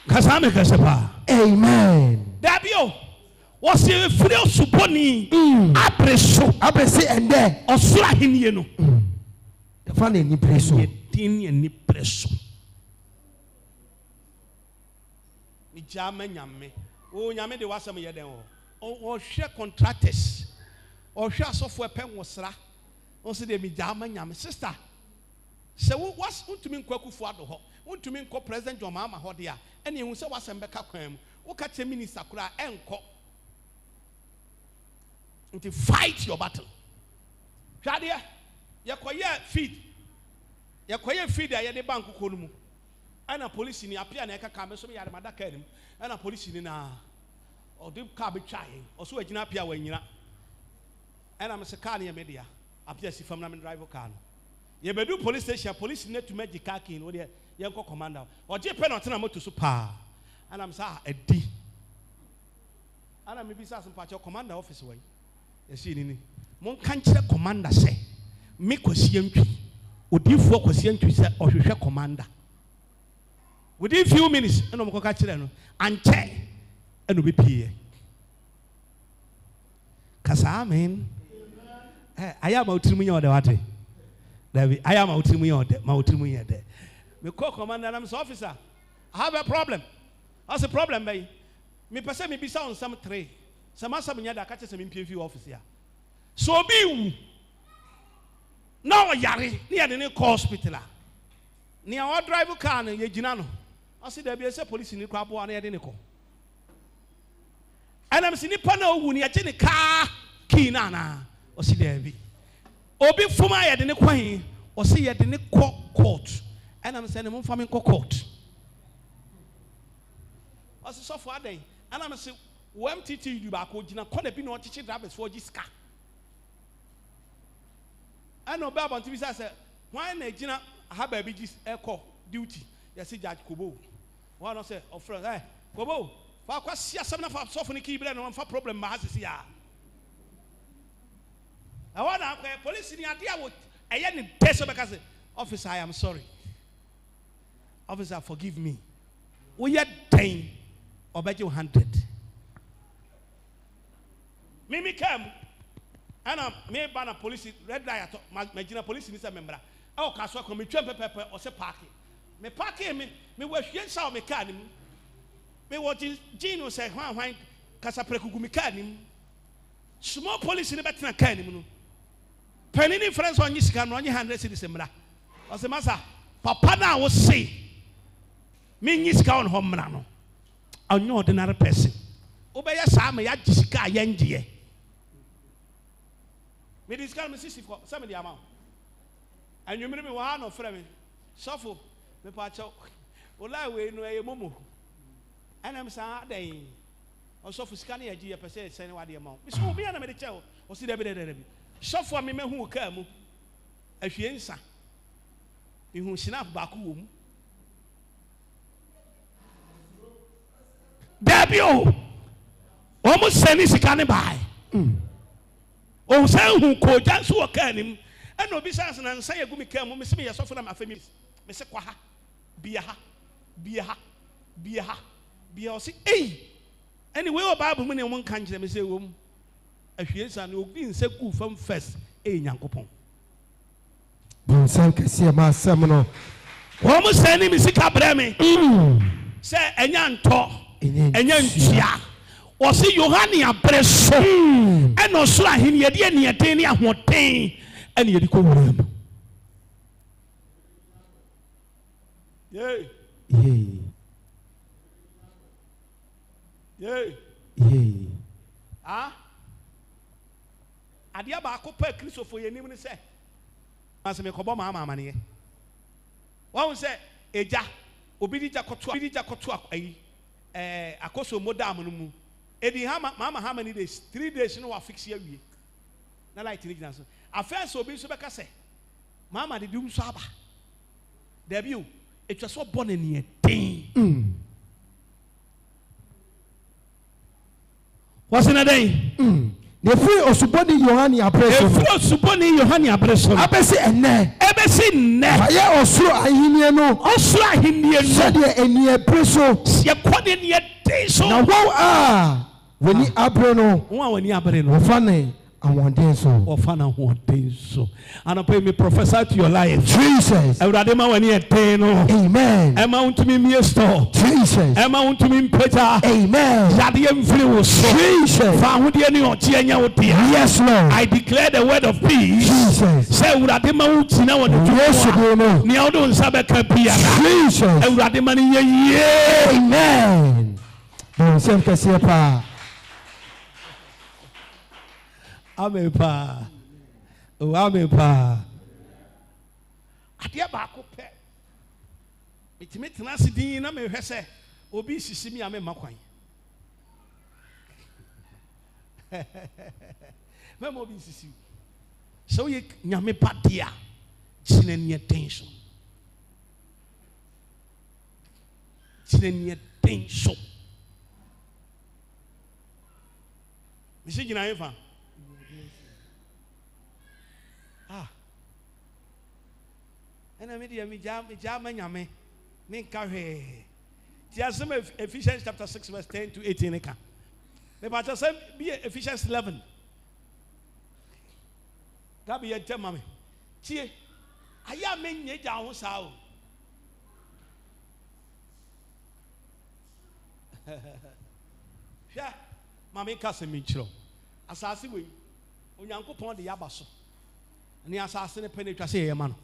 Kasame kasepa. Amen. Dabio. Was a free suponi. Apreso. Apresi and there. Osura hinye no. The funny ni preso. Yedini ni preso. Mi jame nyame. O nyame de wasam yeden o hwe contractors. O hwe asofo epen wosra. O se de mi jame nyame sister. Se was untumi nkwakufu ado ho. Untumi nko president John Mahama ho de a. Ene ehun se wasam beka kwan mu. Wo ka che minister kura enko. To fight your battle. Shadia, yakoye feed. Yakoye feed ya de bank ko mu. Ana police ni apia na eka ka me so me yare madaka anim. Ana police ni na o de car be twa yen. O so agina apia wa nyina. Ana me se car na me dia. Apia si fam na me drive car no. Ye bedu police station, police net to make car kin o de yenko commander. O je penalty na moto so pa. Ana me sa edi. Ana me bi sa some patch commander office way. Yesi ni mon kanchire commander say me kwasi antwi odifo kwasi antwi say ohwehwe commander within few minutes eno mo ka kire no anche eno be pie kasa amen aya ma utirimu nya ode wate David aya ma utirimu nya ode ma utirimu nya de me call commander am officer I have a problem. What's the problem by me pese me bisa on some 3 Sama nya da ka che se me mpie office ya. So bi now yare near the hospital. Near our driver car no ye gina no. I see there be a police ni kwa bo na ye de ne ko. And I'm seeing nipa na owu ni ye ne car key na. O see there be. Obi fuma ye de ne kwan. O see ye de ne court. And I'm saying mo fa me court. O see so for adan. And I'm saying MTT you back gina kona bi no chichi drivers for jiska. And no baba nti bi say why na gina ha ba bi jis echo duty. You see Judge Kobo. One no say of friend eh Kobo fa kwa sia sam na fa so for ni ki bre no fa problem ma hasisi ya. I want police ni ade a wo eye ni peso be ka say officer I am sorry. Officer forgive me. We ye 10 obeje 100. Mimi come and me ban police red light magina police ni se membra e o kaso ko me twem pepepe o se park me park me we hwie nsa me car nim me wo gino se hwan kasa prekugu me car nim small police ni betena car nim no penini friends on yisika no onye 100 cedis membra o se masa papa na wo se me yisika on ho mra no onye ordinary person obeye sa me ya gisika yenje me discount me 60 for some of the amount. And you remember one of friend suffer me patch ola we no e momo. And I'm saying o suffer scan e agi e pese send what the amount. Me so be na me de chew o si de suffer me hu ka mu ahwie nsa. Me hu snap back wo mu. Debio almost send scan by. O say hu ko janso o ka nim e no bi sans na nsa ye gumi ka mu me se me yesofo na afemi me se kwa ha bia o se anyway o bible mu ne mo kan kire me se wo mu ahwie nsa na obi nsa ku fam first nyankopon bonsan kase ma asem no wo mu se ni me sika bra me se enya nto enya ntua o se Yohane abreso eno so ahen ye de ne yeden ne ahoten ene ye di ko wura mu adia ba ko pa Kristofo ye nim ne se ase me kobo ma amane won se eja obi di jakoto ayi akoso modam no mu edi mama how many days 3 days no wa fix here wie na light ni gina so afense obi so beka se mama de dum so aba debut etwa so born ne den what's in a day the free osuboni Yohane abreso the free osuboni Yohane abreso abese ene besi ne ayɛ ɔsoro ahenni no ɔsoro ahenni no sɛdeɛ aniɛ bere so yɛ kɔ de ne yɛden so na wɔn a w'ani abere no wɔn a w'ani abere no wɔfa ne ahoɔden so wɔfa na ahoɔden so anɔpɛ mi prophesy to your life Jesus awurade ma w'ani ɛden no amen ɛma wo ntumi mmie store Jesus ɛma wo ntumi mpagya amen yadeɛ mfiri wo so Jesus fa ahodeɛ ne ɔkyeɛ nyɛ wo dea yes Lord I declare the word of peace Jesus sɛ awurade ma wo gyina wɔ ne Yesu dwuma din no nea wode wo nsa bɛka biara Jesus awurade ma no yɛ yie amen bɔnsɛm kɛseɛ paa amen paa oh amen paa adeɛ baako pɛ metumi tena ase din na mehwɛ sɛ obi sisi mi a memma kwan mɛma obi sisi sɛ woyɛ nyame ba deɛ a gyina neɛ den so gyina neɛ den so mesi gyina yɛ fa ɛna me deɛ megyaa ma nyame menka hwee nti asɛm Ephesians chapter 6 verse 10 to 18 ne ka mepakyɛ sɛ bi Ephesians 11 da bi yɛ ntɛm ma me tie ayɛ a menyɛ gya ho saa o hwɛ ma meka sɛ menkyerɛ asase wei onyankopɔn de yɛaba so ne asase ne pɛ ne twa sɛ yɛyɛ ma no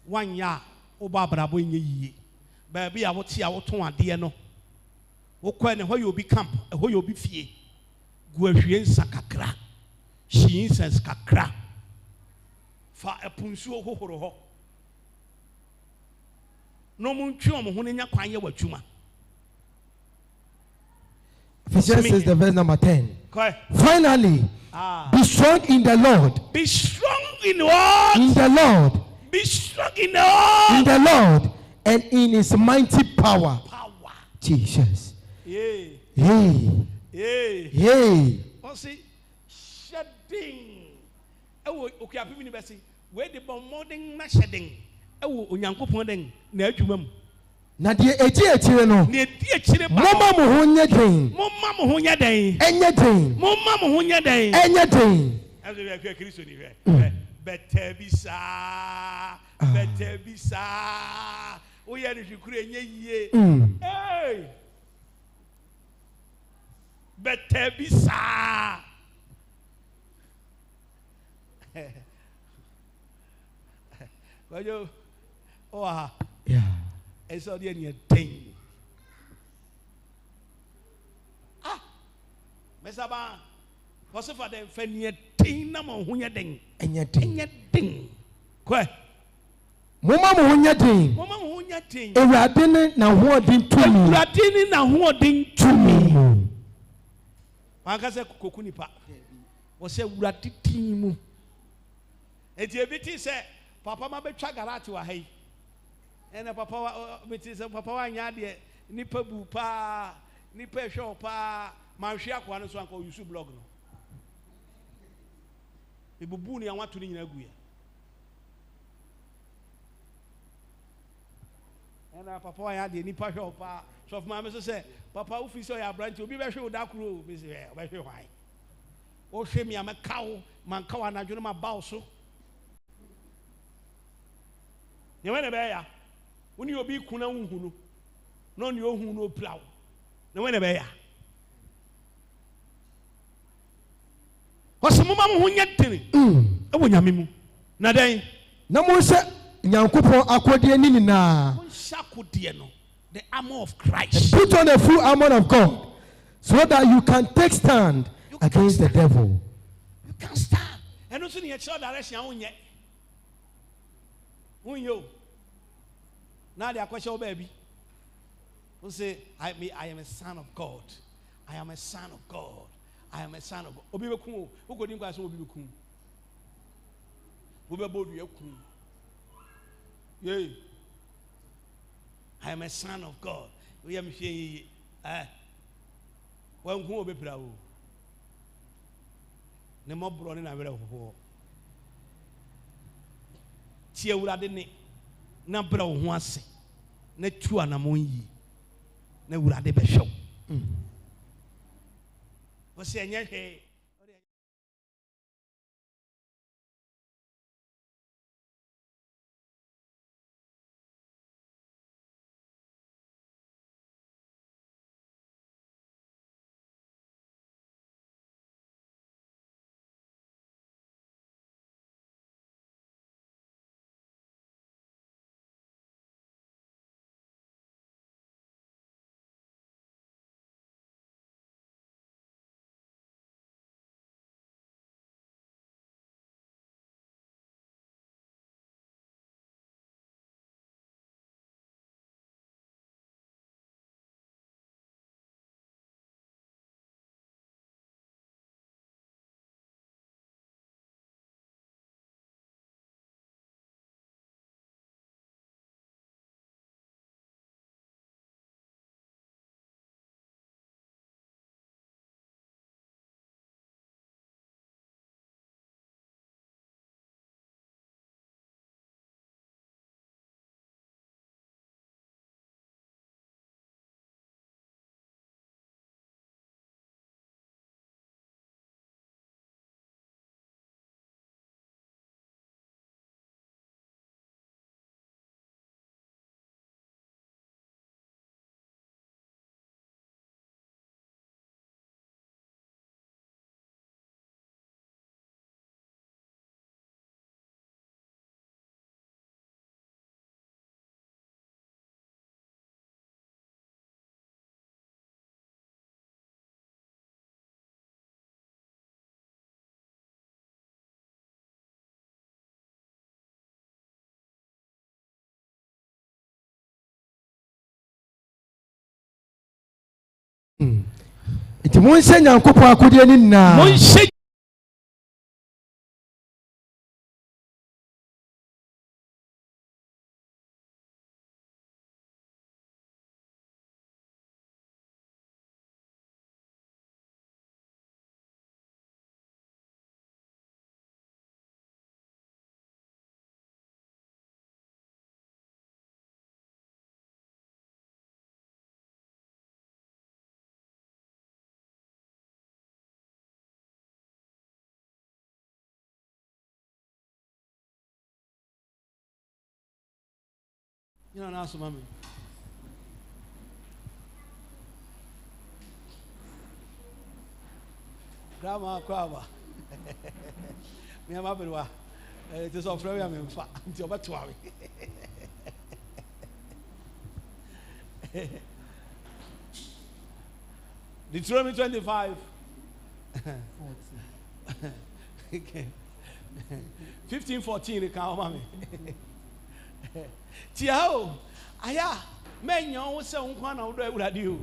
wanyɛ a wobɔ abrabɔ nyɛ yie baabi a wote a wotɔn adeɛ no wokɔ ne hɔ yɛ obi camp ɛhɔ yɛ obi fie gu ahwie nsa kakra hyi incense kakra fa ɛpo nsuo hohoro hɔ na ɔmo ntwe ɔmo ho nya kwan yɛ w'adwuma Ephesians 6 the verse number 10 finally be strong in the Lord be strong in what in the Lord be strong in the Lord and in his mighty power. Jesus. Yay. Yay. Yay. Yay. See, shedding. Oh, okay, I'm going to say, where the bombarding, not shedding. Oh, Unyanko Ponding, Nerjumum. Na die eti no. Ne die echire ba. Mama mo ho nye den. Mama mo ho nye den. Enye den. Mama mo ho nye den. Enye den. As we are Christo ni hwe. Better bisa. Better bisa. O ye ni hwekure enye yie. Hey. Better bisa. Wajo. Oh. Yeah. Eso dia ni ten. Mesaba. What's for them fenye ten na mo hunya den. Enye den. Enye den. Kwe. Mama mo hunya den. Mama mo hunya den. Ewurade ne na hoɔden tumi. Ewurade ne na hoɔden tumi. Wanka se koku nipa. Wo se ewurade tin mu. Eti ebi ti se papa ma betwa garage wa hai. Ena papa meti se papa wa nya de nipa bu pa nipa hwe pa ma hwe akwa no so anka yusu blog no ebubu ni anwato ni nyina gu ya ena papa wa nya de nipa hwe pa so of ma me so say papa wo fi so ya branch obi be hwe wo da kuro be say be hwe hwan o hwe mi ameka wo man ka wa na dwene ma ba wo so ye we ne be ya woni obi kuna hunhunu no ne ohun no plaw na we ne be ya osumuma mo hunya tini e wo nyame mu na den na mo se nyankopon akode ni nyina mo shakode no the armor of Christ put on the full armor of God so that you can take stand against the devil. You can stand and also in your direction onye unyo now they are question baby who say I am a son of God. I am a son of God. I am a son of God. Obi be kun o go din kwa so obi be kun. Wo be bodu e kun. Yey. I am a son of God. We am hwe wan kun obi pra o. Ne mo bro ne na were ho. tie urade ne na bra wo ho ase na tu anamon yi na urade be hwew wo se enye he Iti monse nyankopon akodie ni na monse you know now so mami grandma kwaba me am abelwa it is of prayer me mfa nti obeto awe Deuteronomy 25 15:14 ka o mami Tiao, aya, menyo wo se nkwa na wo do awurade o.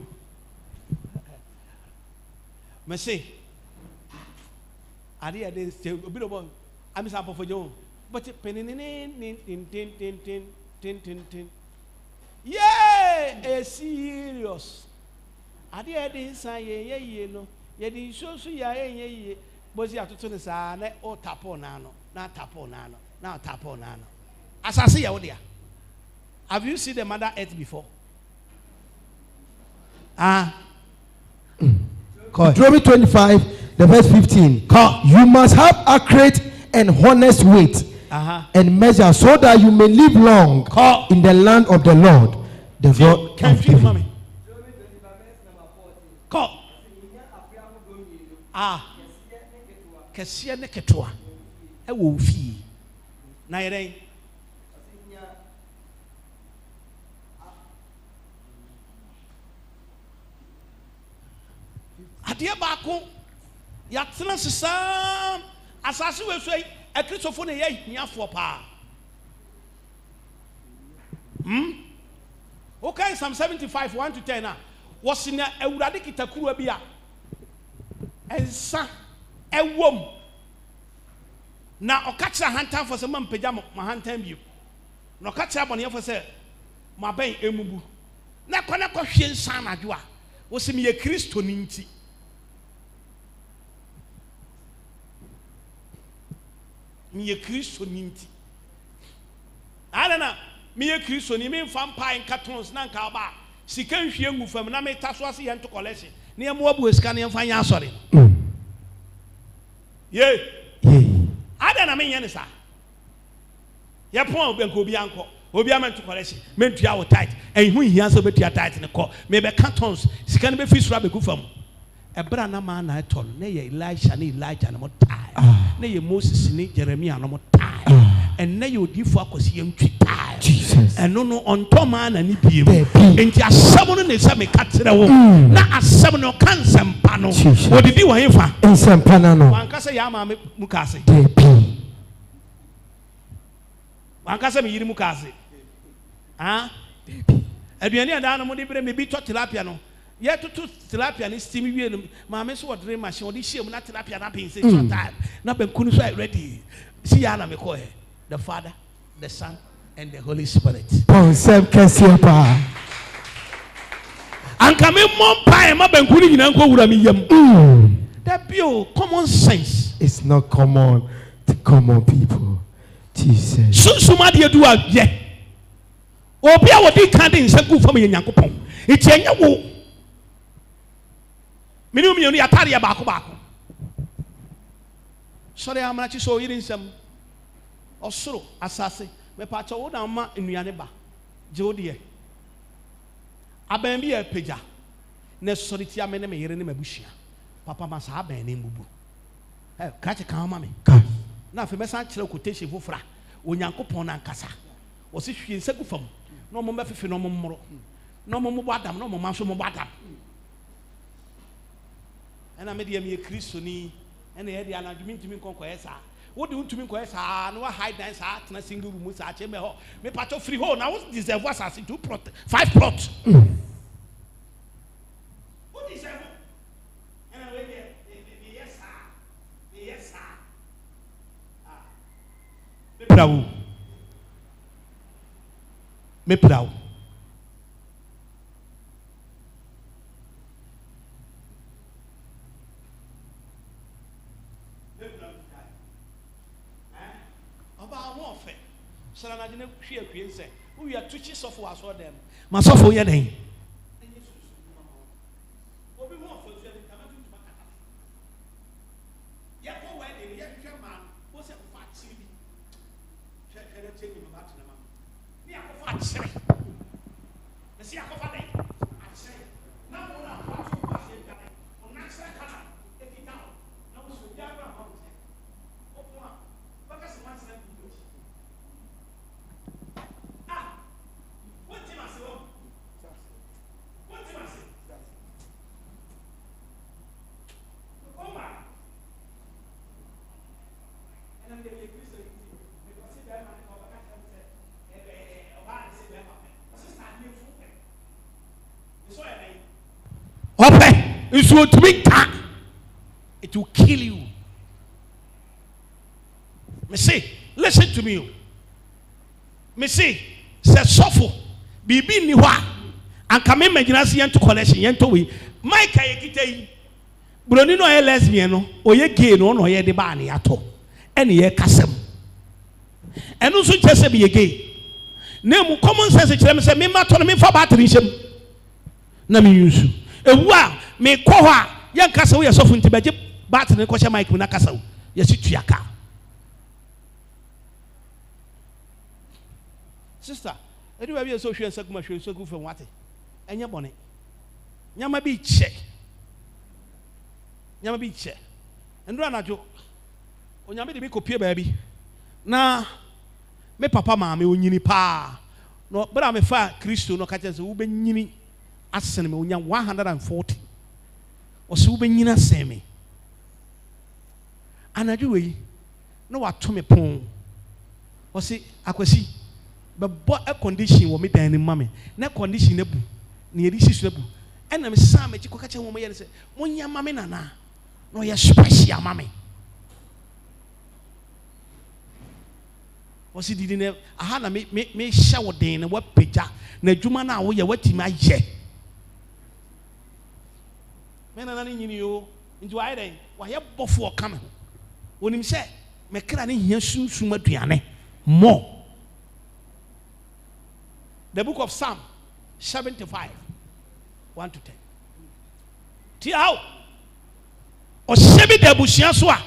Me say, ade ade obi do bon, amisa apofo but tin. Yeah, serious. Ade ade insan ye no, ye di so ya ye bozi atoto ne sa na o tapo na no, na tapo na no, na tapo na no. Asase ya wo dia. Have you seen the Mother Earth before? Deuteronomy 25, the verse 15. You must have accurate and honest weight and measure so that you may live long in the land of the Lord. The God can of you mommy? Kesiye ne ketua. Ewo fi. Na yeren. Adeɛ baako yɛatena sesam asase wɔ so yi akristofo ne yɛ hiafoɔ paa okay Psalm 75 1-10 a wɔse na awurade kitakuruwa bi a ɛnsa ɛwom na ɔka kyerɛ ahantanfoɔ sɛ mampagya mo ahantan bio na ɔka kyerɛ abɔneɛfoɔ sɛ mabɛn emubu na kɔ hwie nsa anadwo a wɔse meyɛ kristo ne nti meyɛ kristo ne nti I don't know. Me a Christian, you mean vampire cartons, Nankaba. She can't hear you from Name Taswasi and to collection. Near Mobu is canning and find sorry. Yea. I don't know, mean, sir. Your point will be uncle. Obiaman to collection, meant to our tight, and who he has over to your tight in the court. Maybe cantons, she can be fish rabbit good from. A brana man I told, nay, Elisha, Elijah, and more time. Nay, Moses, Jeremiah, no more time. And nay, you differ because he am time. Jesus. And no, on Toman and Nipi. And just someone is a cat to the womb. Not a seven or cancer pano. What did you want for? In some panano. One casa yama mukasi. One casa me mukasi. Ah, aduane adana mo de bre me bi to tilapia no ye to tilapia ni steam wie no ma me so odre machine odi hie mu na tilapia na pin say short time na ben kunu so ready see ya na me call the Father, the Son and the Holy Spirit. Concept KESE pa anka me mom pai ma ben kunu nyina nko wura me yam that bio common sense. It's not common to common people. Jesus so ma de do a Obia would be candy in Saku from Yankopon. It's a new Minumi Ataria Baku. Sorry, I'm not so eating some or so assassin. Me pacho oda ma in Yaneba. Jodie. Abembi a peja. Necessary tia mene me yere ne mabushia. Papa must have a name bubu. Catch a calm mammy. Now, if you mess out quotation for fra, when Yankopon and Cassa was if she in Saku from. No more mefi no more. No more badam, no more manso more badam. And I made him a Christian and the idea and you to me conquest. What do you to me conquest? No high dance art and a single room such a me part of free hole. Now deserve was as to 5 plots. What is that? And I went there. Yes, sir. Yes, sir. Ah. Me proud. About warfare. So I didn't hear you say, we are twitches of us for them. Myself for your name. Open, it will make time. It will kill you. Me say, listen to me. Me say, suffer. Bibi ni wa. And come imagination yen to collection yen to we. My kaya kita Broni no lesbian no. Oye gay no no ye de ba ni ato. Eni ye kasem. Enu so chese be gay. Name common sense chile me say me ma to me fa battery nsem. Na me use. Ewa me ko ho a ye kasa wo ye sofo ntibaje battery ko che mic na kasa wo. Ye si tuaka. Sister, anyway, we are so sure so good for what? And your bonnet. Yama be check. Yama be check. And run a joke. On Yama be copy, baby. Now, me papa, mammy, unini pa. No, but I'm a far Christo, no catches who be yini asking me 140. Or so be yina semi. And I do no what to me pon. Or see, I could see. But a condition will meet any mammy. No condition nebu. Near this nebu. And I'm Sam, you catch a woman and say, Monya mammy nana. No, you're special mammy. Was it didn't I had me shower day in a web picture. Nejumana, we are waiting my jet. Men are in you into Iden. Why you before coming? When him said, Mecrani here soon Sumatiane more. The book of Psalm 75, 1 to 10. Tiao. O shebi de bushia so a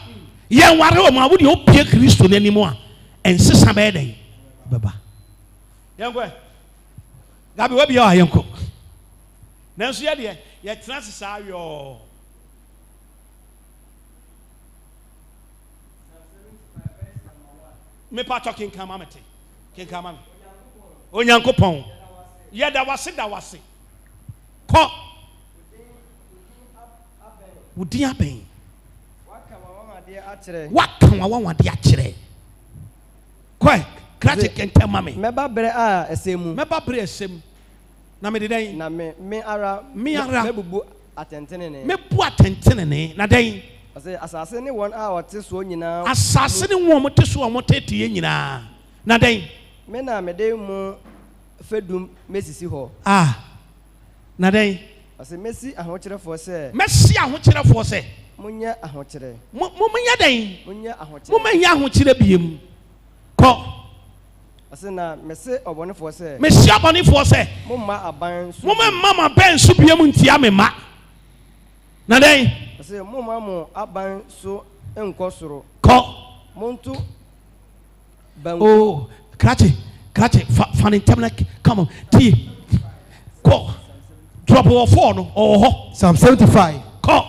ye ware o ma wo de opie Kristo n'animo a ensesa be den baba. Yenko. Gabi we bia yenko. Nanso ye de ye transisa yo. Me pa talking kamamete. Ken kamam. Onyankopon. Ye da wase. Ko. Wudi aben. Waka wawa de akire. Kwai, krati kente mame. Meba bre a esemu. Meba bre esem. Na me de den. Na me ara mebubu atentene ne. Mebu atentene ne. Na den. Asase ne won a wote so nyina. Asase ne won mote so mote tie nyina. Na den. Me na me de mu fedum mesisi ho. Na den. Ase mesi ahokyerefo se. Mesi ahokyerefo se. Munya ahokyere. Munya den. Munya ahokyere. Mumanya ahokyere biem. Ko. Ase na mese obonefo se. Mesi obonefo se. Mumma aban su. Mumma mama ben su biem ntia me ma. Na den. Ase mumma mo aban su enko soro. Ko. Muntu. Oh, krati funny time come on. T. Ko. Drop our phone. Oh, Psalm 75. Ko.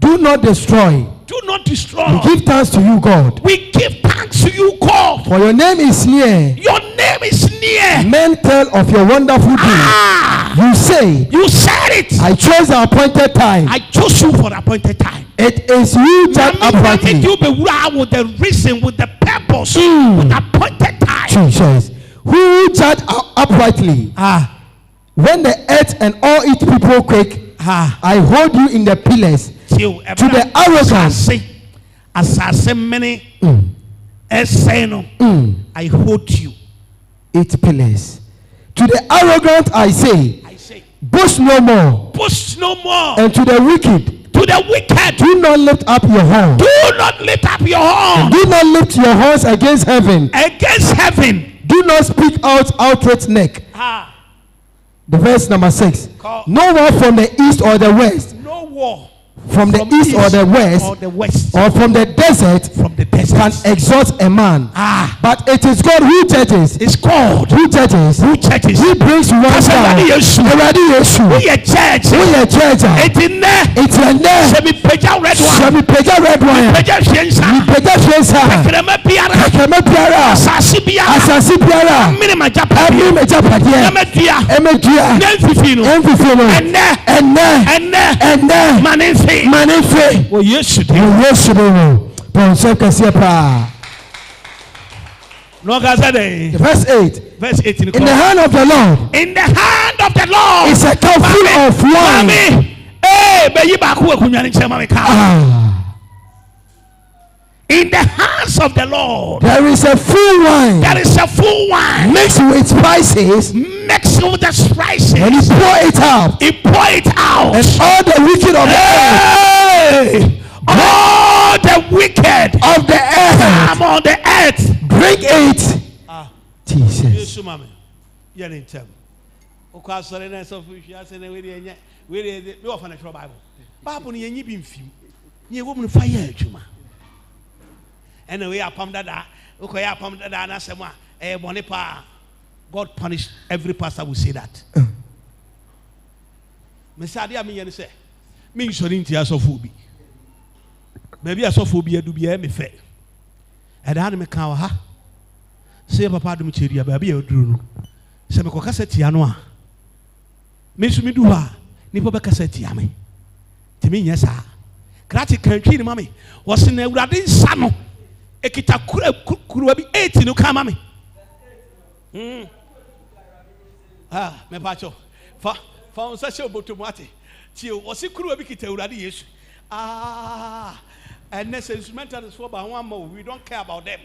Do not destroy. Do not destroy. We give thanks to you, God. We give thanks to you, God. For your name is near. Your name is near. Men tell of your wonderful deeds. You say. You said it. I chose the appointed time. I chose you for the appointed time. It is you that uprightly. You be with the reason, with the purpose, with the appointed time. Jesus. Who judge uprightly. When the earth and all its people quake, I hold you in the pillars. To the arrogant, I hold you. 8 pillars. To the arrogant, I say, boast no more. Boast no more. And to the wicked, do not lift up your horn. Do not lift up your horn. And do not lift your horns against heaven. Against heaven. Do not speak out outright neck. The verse number 6. No war from the east or the west. No war. From the east or the west, or from the desert, can exalt a man. But it is God who judges. It's God who judges. He brings one down. We are judge. It's in there. Semi pega red wine. Pega fiensa. Asasi biara. Minima japadia. Emedia. Enne. Manefe. Oh yes, you do. Verse 8. Verse 8. In the hand of the Lord. In the hand of the Lord. Is a cup full of wine. In the hands of the Lord. There is a full wine. There is a full wine. Mixed with spices. Mixed with the spices. And he pour it out. He pour it out. And all the wicked of the earth. All the wicked of the earth. Come on the earth. Drink it. Jesus. Anyway, God punished every pastor who say that. Messiah, me say, me shouldn't hear so phobia. Maybe I saw phobia do be me fair. And I me can ha. Say papa do me cheria, baby, you drew. Say me kokaseti anoa. Me sumi do ha. Nipo be kaseti ame. Timi yes ah. Krati country ni mami. Was in a radin sano. Ekita kuru bi 8 no kama me. Me pacho. Fa on sa she obotomate. Ti o si kuru bi kita urade Yesu. And this instrumental is for by one more. We don't care about them.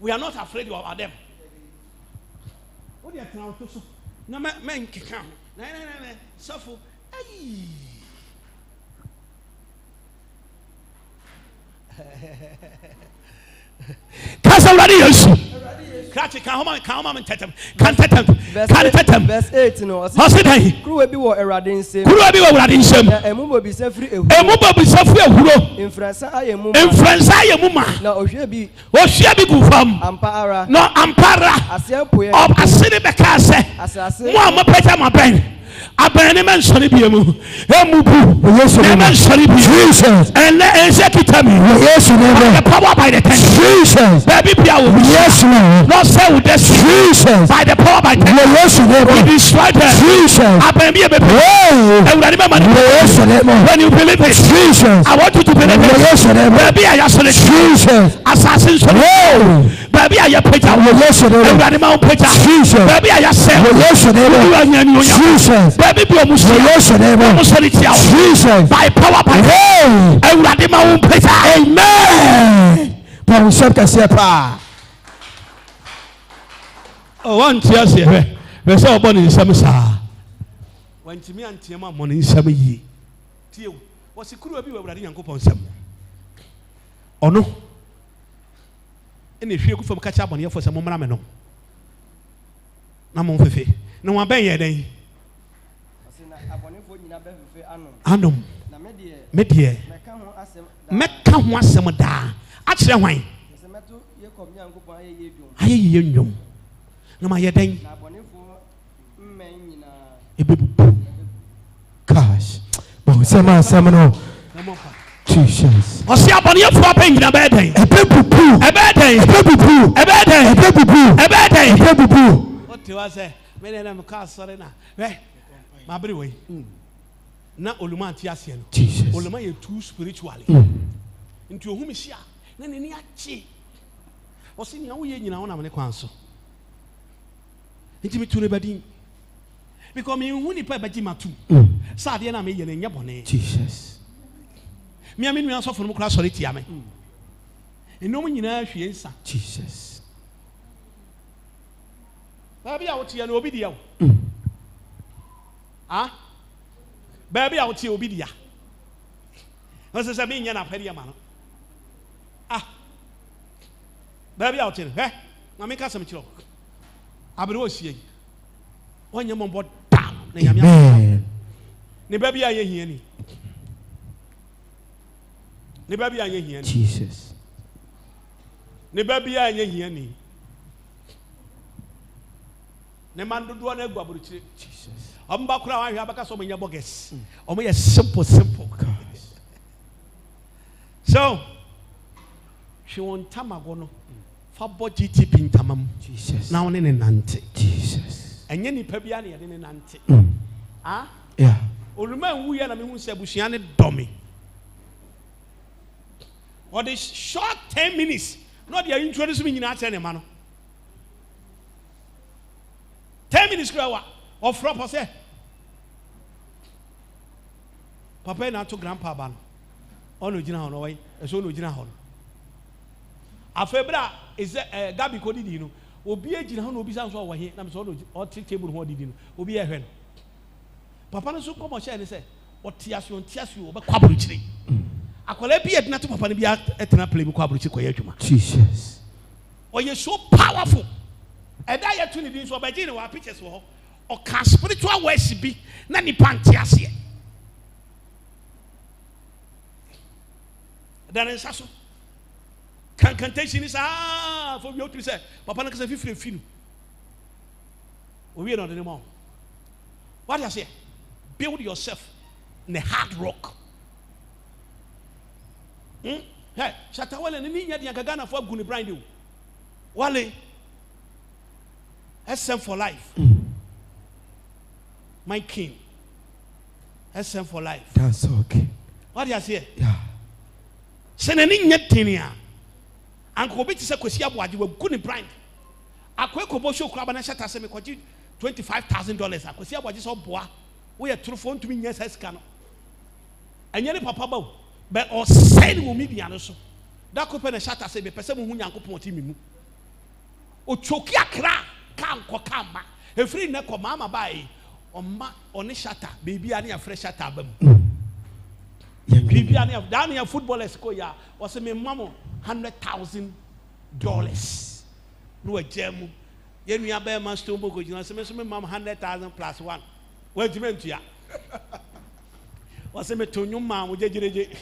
We are not afraid about them. What do you think? No men can. No. Suffer. Kasa wurade Yesu. Krati kan homa tetem. Kan tetem. Verse 8 no. Ose dan. Kuruwa bi wo Awurade nsem. Kuruwa bi wo Awurade nsem. Emu bo bi sa firi ehuro. Emu bo bi sa firi ehuro. Infransa ayemu. Infransa ayemu ma. Na ohwe bi gu fam. Ampa ara. No ampara. Ase poye. Ob asene be ka se. Asase. Mo amapeta maben. Abani men sori bi emu. Emu bu. Yesu men sori bi. Jesus. And execute me. Yesu name. The power by the ten. Jesus. Baby bia wo. Yesu name. Not say with this. Jesus. By the power by the ten. Yesu name. We destroy them. Jesus. Abani bi ebe. Ewurade me mani. Yesu name. When you believe it. Jesus. I want you to believe it. Yesu name. Baby aye sori. Jesus. Assassin sori. Baby aye peja. Yesu name. Ewurade ma wo peja. Jesus. Baby aye say. Yesu name. Jesus. Baby be almost Jesus. By power by Ewurade ma wo pesa. Amen. Paul shop kase pa. Oh, one tia se hwe. We say obo ni nsam saa. Wantimi antie ma mo ni nsam yi. Tie wo. Wo sikuru bi Ewurade Nyankopon nsam. Ono. Ene hwe ku fam ka cha abone yefo se mo mra me no. Na mo fefe. Na wa ben ye den. Anom me de meka ho asem da a kire hwan aye ye nwom na ma ye den ebebu Gosh. But some no. Jesus. Osi abone ye fo apen gina be den Ebebu. What you was say me na me ka sore na ma bere we na oluma anti ase no Jesus. oluma ye too spiritually nti ohumi hia na neni achi osi ni awo ye nyina wona me kwan so nti me tu ne badin because me hu ni pa baji matu sa de na me ye na nya bone Jesus. me amenu asofo no kra sori tia me enom nyina hwie nsa Jesus. ba bia wo tia no obi dia wo baby out here obidia. No se me nya na pede ma no. Baby out here. Na me ka sem kiro. Abere osie. Onye mo bo da na yamia. Ne baby aye hia ni. Ne baby aye hia ni. Jesus. Ne baby aye hia ni. Ne man dodo na egu aburuchire. Jesus. Amba kura wa hwa baka so menya bogus. Omo ye simple. So she won tamago no fa bo GTP ntamam. Jesus. Na woni ne nante. Jesus. Enye ni pa bia na ye ne nante. Yeah. Oluma wu ye na me hu se abusua ne domi. Or the short 10 minutes. Not the introduce me nyina ate ne ma no. 10 minutes kura of proper say papa na to grandpa ba no ono gina ho no wai eso no gina ho no afebra is gabi ko didi no obi agina ho no obi san so wo he na me so no o table ho didi no obi e hwe no papa no so komo share ne say o tiaso o be kwaburu kire akola bi edina to papa no bi etena play bi kwaburu kire ko ye adwuma Jesus. o ye so powerful eda ye to ne din so obaji ne wa pictures wo o ka spiritual words bi na ni panti ase dan ensaso cantation is for you to say papa na ka say fifiri o we no de mo what you say build yourself in a hard rock hey shatawale ni nya dia gaga na fo aguni brand o wale SM for life my king SM for life That's okay. what you say Yeah. senani nyetenia anko bi ti se kwesi aboaje wagu ni brand akoekobo show kura bana shata se me kwaji $25,000 akwesi aboaje so boa wo ye turufo ntumi nya sesika no enye ni papa ba be o send mo media no so da ko pe na shata se be pese mo hu nyankopon ti mimu o choki akra kan ko kamba efri ne ko mama bai oma oni shata baby ani afre shata bam baby ani dania footballers ko ya o se me mamo $100,000 No jemu. Yen we abe ma stone book you know say me mam 100,000 plus 1. Wait a minute ya. Was me to nyum ma mo jejereje.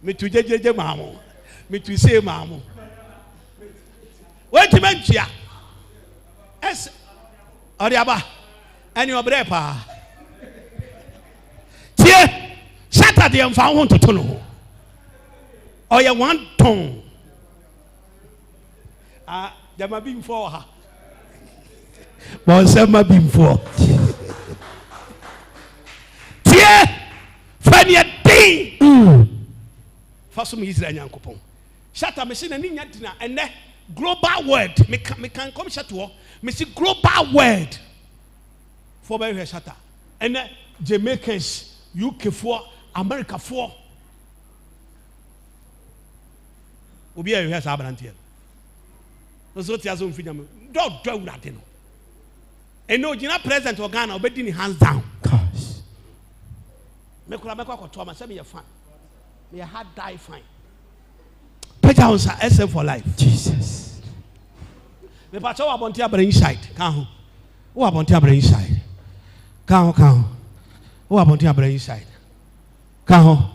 Me to jejereje ma mo. Me to say ma mo. Wait a minute ya. Es Oriaba. Any obrepa. Tie Saturday am fa won to no. Oya 1 ton. There might be for her. But some might be for. Tie Fanny a day. First me Israel Yankopon. Shatter machine and Ninya and then global word. Me can come shut to me see global word for by shatter. And then Jamaicans, UK 4, America 4. Obi a yɛ sabantie no so tia so mfinya me do urade no eno gina president of Ghana obedi ni hands down gosh me kura me kwakoto ma say me fan me hard die fine page house SF for life Jesus me pa chawa bonti abra inside kan ho wo abonti abra inside kan ho wo abonti abra inside kan ho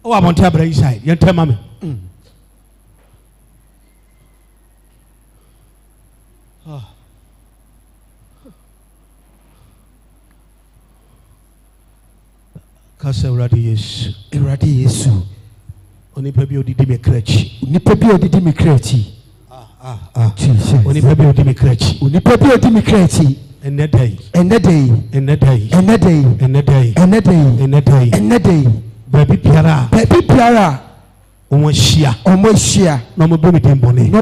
wo abonti abra inside yen tema me Kasa uradi Yesu. Onipa bi odidi me krechi. Jesus. Onipa bi odidi me krechi. Ene day. Baby piara. Omo shia. No mo bomi dimboni. No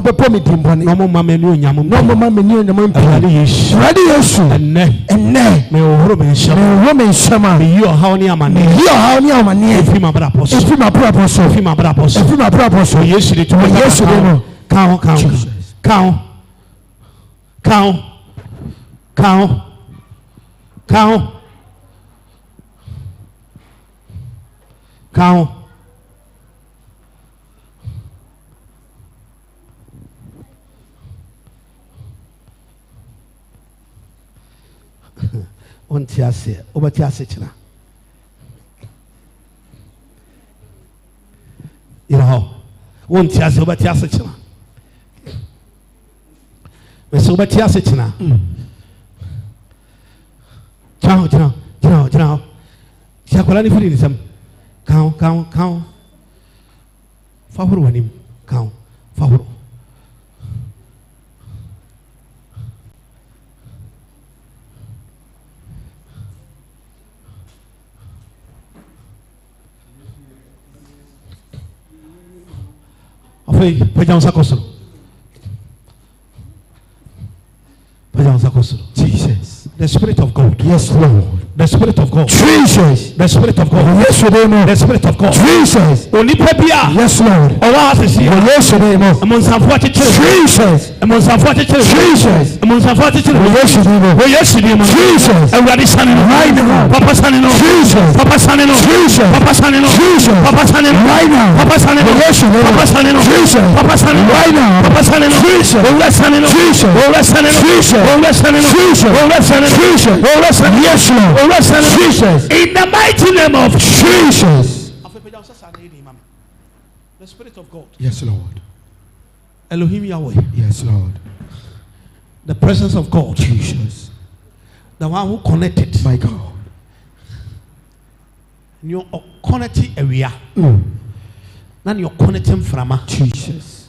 mo mama ni onyam. Uradi Yesu. Enne. Me ohoro me nshama. Me yo ha oni amane. Efi ma bra apostle. Yesu de to. Yesu de no. Count. On tiase, obatiase china. You know, on tiase, obatiase china. Me so obatiase china. China. Siakola ni firi ni sam. Count. Favor wanim. Count. Favor. Jesus. The Spirit of God. Yes, Lord. The Spirit of God. Jesus. The Spirit of God. Yes, Lord. The Spirit of God. Jesus. Yes, Lord. Yes, Lord. Jesus. Jesus. Jesus. Everybody standing right now. Papa standing up. Jesus. Papa standing up. Jesus. Papa standing up. Jesus. Papa standing up right now. Papa standing up. Papa standing up. Jesus. Papa standing right now. Papa standing up. Jesus. Standing up. Jesus. Standing up. Jesus. Standing up. Jesus. Jesus. Yes, Lord. Jesus. In the mighty name of Jesus. The Spirit of God. Yes, Lord. Elohim Yahweh. Yes, Lord. The presence of God. Jesus. The one who connected. My God. You're connecting area. Now you're connecting from Jesus.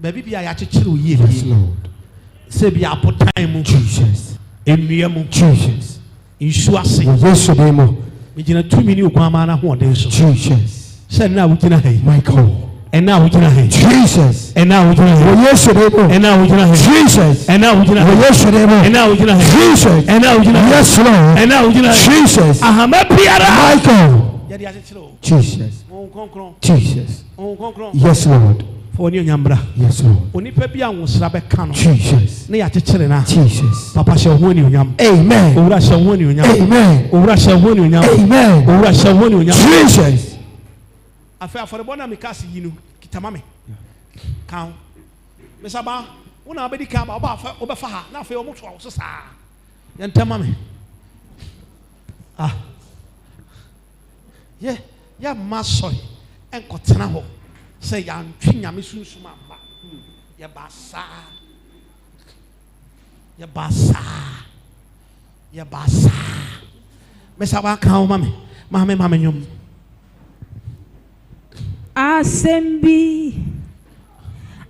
Baby, be a yes, Lord. Say be a put time. Jesus. Jesus. Jesus. Jesus. Said now we can have Michael. And now we can have Jesus. And now we can have and now we can have Jesus. And now we can have and now we can have Jesus. And now we can have yes, Lord. And now we can have Jesus. Michael. Jesus. Jesus. Yes, Lord. Yes, Lord. Jesus. Jesus. Papa shall win you. Amen. Ura shall win you. Amen. Ura shall win you. Amen. Ura shall win you. Jesus. I feel for the one I'm casting you. Kitamame. Count. Miss Abba, when I be come about Oberfa, now for your mutual society. Then tell me. Yeah, master, and Cotanabo. Say, I'm King Yamisu Suma. Ya basa. Miss Abba, count, mammy, yum. Assembly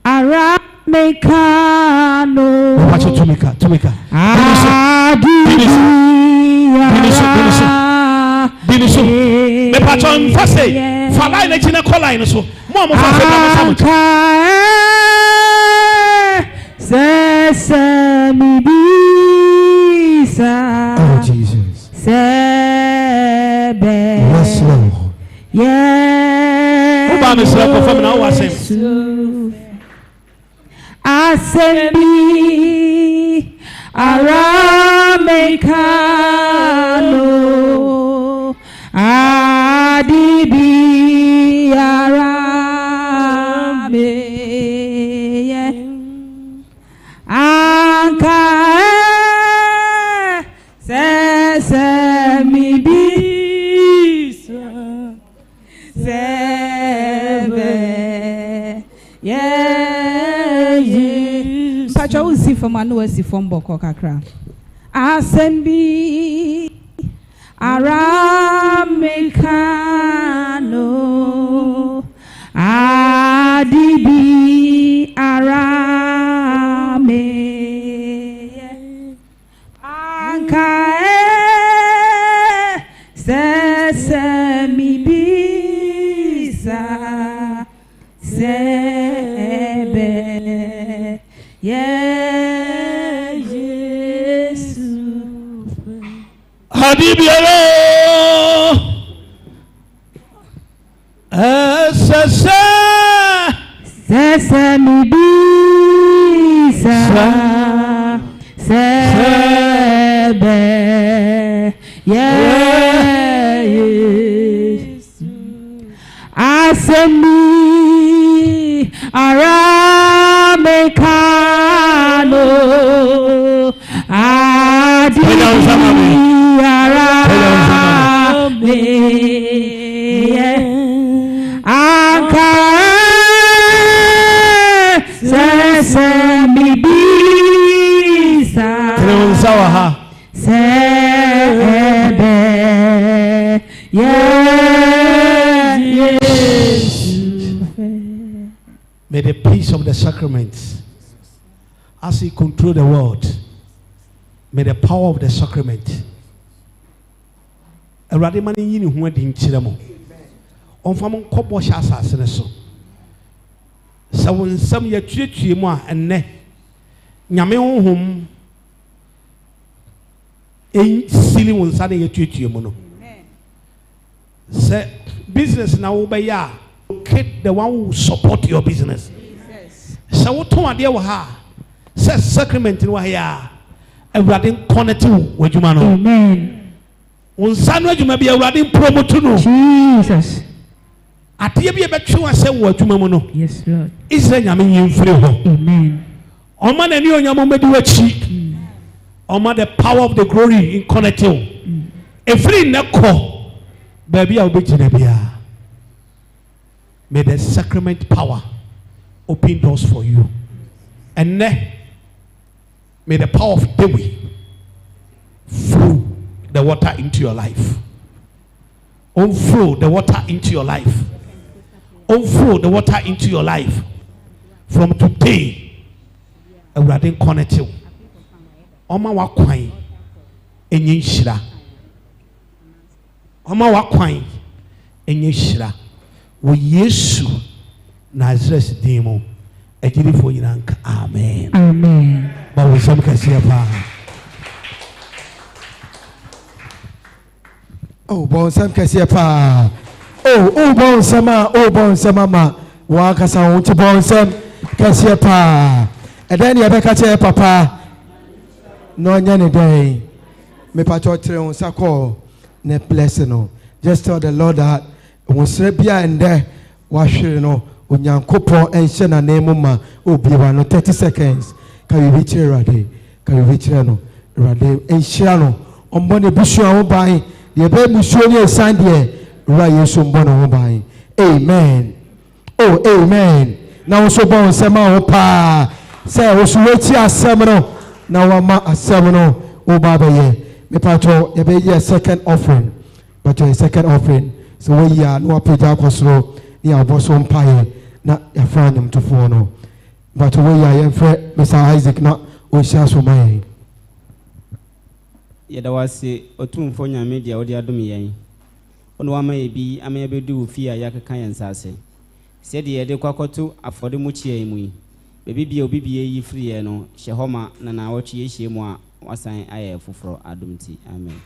Aramekano. Watch it to make her. Binisu. Me patron fase. Fala ina china kola ina so. Mo mo fase na mo. Sesame bisa. Oh Jesus. Sebe. Yes, Lord. Yeah. Who ba me sra ko fam na wo asem. Assembly Aramekano Adibi Arame Anka Sesame Bisa Sebe Pacha usi from anu esi from boko kakra. Assembly Aramekano Adibi Arame Ankae Sesame Bisa Sebe Yeah, Jesus. Hadibiaro. Sesame bisa. Sebe. Yeah, Jesus. Assembly Aramekano Adi Arame Anka Sesame Bisa Sebe Yes. May the peace of the sacraments, as He control the world, may the power of the sacrament. Awurade ma ne yi ne ho adi nkyerɛ mo. Ɔmfa mo nkɔbɔ hyɛ asase ne so. Sɛ wo nsɛm yɛtuatua mu a ɛnnɛ Nyame honhom ɛnsili wo nsa ne yɛtuatua mu no. Sɛ business na wobɛyɛ a the one who support your business. So what to adeɛ wɔ ha sɛ sacrament no wɔ ha Awurade connect wo adwuma no. Amen. Unsa no adwuma bi Awurade promote no. Jesus. Adeɛ bi ɛbɛtwe wa sɛ wo adwuma mu no. Yes, Lord. Israel nyame yɛmfiri hɔ. Amen. Ɔma n'ani onyam mɛdi w'akyi. Ɔma the power of the glory in connect wo. Ɛfiri nnɛ kɔ baabi a wobɛgyina biara. May the sacrament power open doors for you. And then, may the power of Dewi flow the water into your life. Flow the water into your life. Flow the water into your life. From today, I will connect you. Oma wakwai enye nhyira. Oma wakwai enye nhyira. Wo Yesu Nazareth demo ejiri fo yiranka amen. Amen. Ba wo sam kase pa. Oh, bon sam kase pa. Oh, bon sama ma. Wa kasa won ti bon sam kase pa. E den ye be ka che papa. No nya ne den. Me pa cho tre on sako ne blessing no. Just tell the Lord that wosre bia ende wahwere no Onyankopon enhye na name ma obiwa no 30 seconds. Can we reach Rade? Can we reach no? Rade enhye no. Ombone busu a wo ban. Ye be musuo ni esan de ra Yesu mbono wo ban. Amen. Oh, amen. Now so bon sema wo pa. Say wo so wechi asem no. Na wa ma asem no wo ba be ye. Me patro ye be ye second offering. But your second offering. So we are no apeja kwosro ni aboso mpaye na ya franyum to fo no. But we are ye frɛ Mr. Isaac na o sha so mai. Yeda wase otumfo nyame dia odi adom yen. Ono wa mai bi ama yebedu fi a yakeka yen sase. Se de yede kwakoto afode mu chia mu yi. Bebibia obibia yi free ye no hye homa na wochi ye hye mu a wasan aye foforo adomti. Amen.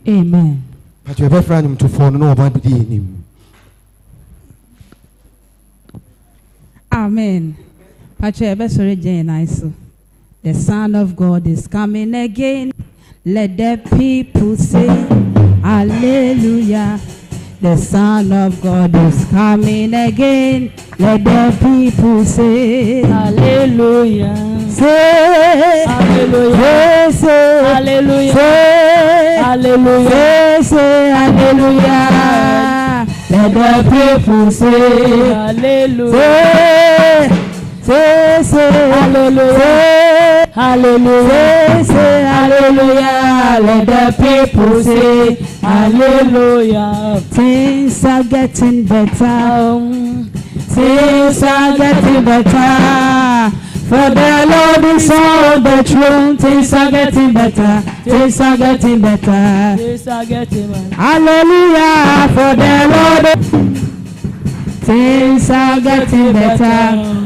Amen. But you be franyum to fo no ba bi nim. Amen. Patrick, the Son of God is coming again. Let the people say, Hallelujah. The Son of God is coming again. Let the people say, Hallelujah. Say, Hallelujah. Say, Hallelujah. Say, Hallelujah. Say, Hallelujah. Let the people say, Hallelujah. Say, Hallelujah. Hallelujah. Say, Hallelujah. Let the people say, Hallelujah. Things are getting better. Things are getting better. For the Lord is on the throne. Things are getting better. Things are getting better. Things are getting better. Hallelujah. For the Lord. Things are getting better.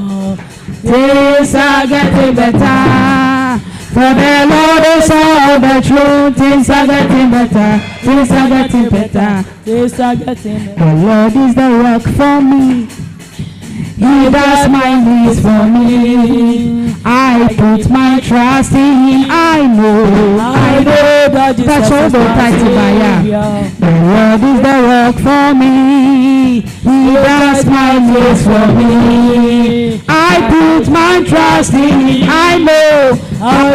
Things are getting better. For the Lord is on the throne. Things are getting better. Things are getting better. Things are getting better. The Lord is the rock for me. He does my needs for me. I put my trust in Him. I know that Jesus is my Savior. The Lord is the rock for me. He does my needs for me. I put my trust in Him. I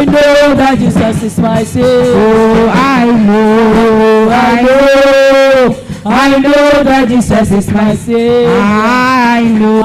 know that Jesus is my Savior. Oh, I know that Jesus is my Savior. I know.